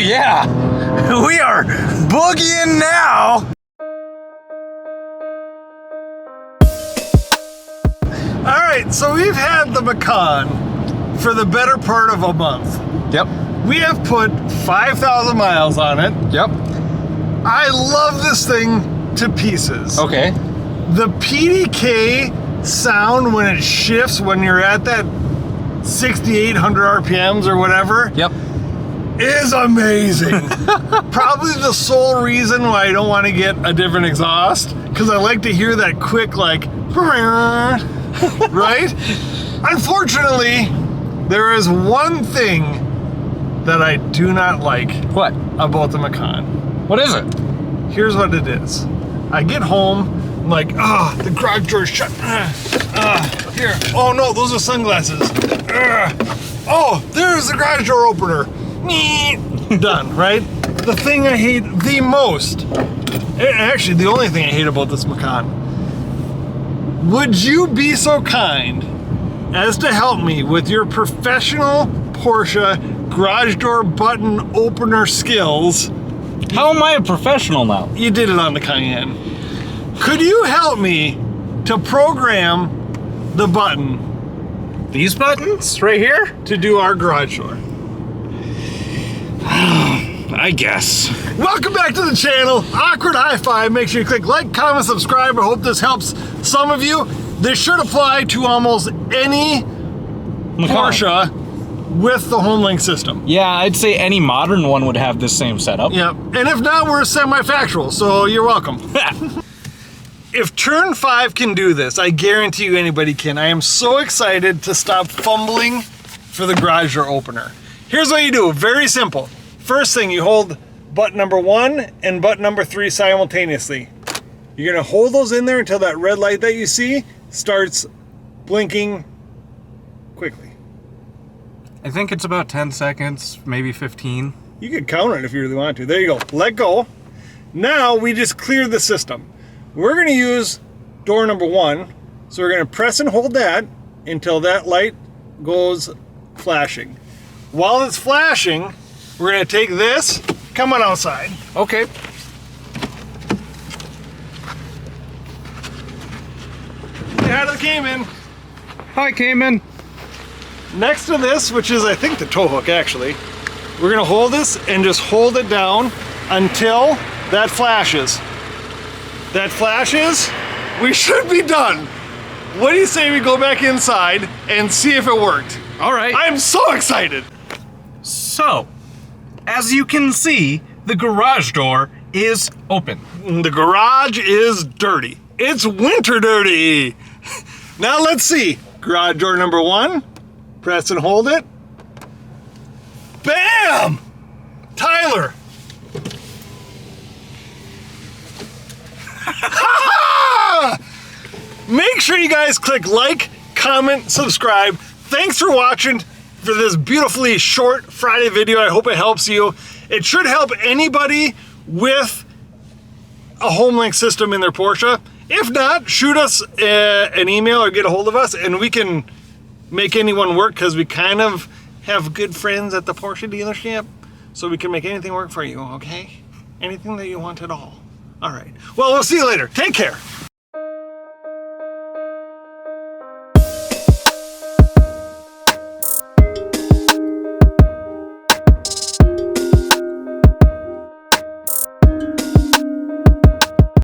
yeah, we are boogieing now. All right, so we've had the Macan for the better part of a month. Yep. We have put 5,000 miles on it. Yep. I love this thing to pieces. Okay. The PDK sound when it shifts, when you're at that 6,800 RPMs or whatever. Yep. Is amazing. Probably the sole reason why I don't want to get a different exhaust, because I like to hear that quick, like, right? Unfortunately, there is one thing that I do not like. What? About the Macan. What is it? Here's what it is. I get home, I'm like, the garage door's shut. Here. Oh no, those are sunglasses. Oh, there's the garage door opener. Done, right? The thing I hate the most, actually the only thing I hate about this Macan, would you be so kind as to help me with your professional Porsche garage door button opener skills? How am I a professional now? You did it on the Cayenne. Could you help me to program the button? These buttons right here? To do our garage door. I guess. Welcome back to the channel. Awkward High Five. Make sure you click like, comment, subscribe. I hope this helps some of you. This should apply to almost any Porsche with the HomeLink system. Yeah, I'd say any modern one would have this same setup. Yep. And if not, we're semi-factual, so you're welcome. If Turn 5 can do this, I guarantee you anybody can. I am so excited to stop fumbling for the garage door opener. Here's what you do. Very simple. First thing, you hold button number 1 and button number 3 simultaneously. You're gonna hold those in there until that red light that you see starts blinking quickly. I think it's about 10 seconds, maybe 15. You could count it if you really want to. There you go. Let go. Now we just clear the system. We're going to use door number 1. So we're going to press and hold that until that light goes flashing. While it's flashing, we're going to take this. Come on outside. Okay. Say hi to the Cayman. Hi, Cayman. Next to this, which is I think the tow hook actually, we're gonna hold this and just hold it down until that flashes. That flashes, we should be done. What do you say we go back inside and see if it worked? All right. I'm so excited. So, as you can see, the garage door is open. The garage is dirty. It's winter dirty. Now let's see. Garage door number 1. Press and hold it. Bam! Tyler. Make sure you guys click like, comment, subscribe. Thanks for watching for this beautifully short Friday video. I hope it helps you. It should help anybody with a HomeLink system in their Porsche. If not, shoot us an email or get a hold of us and we can make anyone work, because we kind of have good friends at the Porsche dealership, so we can make anything work for you, okay? Anything that you want at all. All right. Well, we'll see you later. Take care.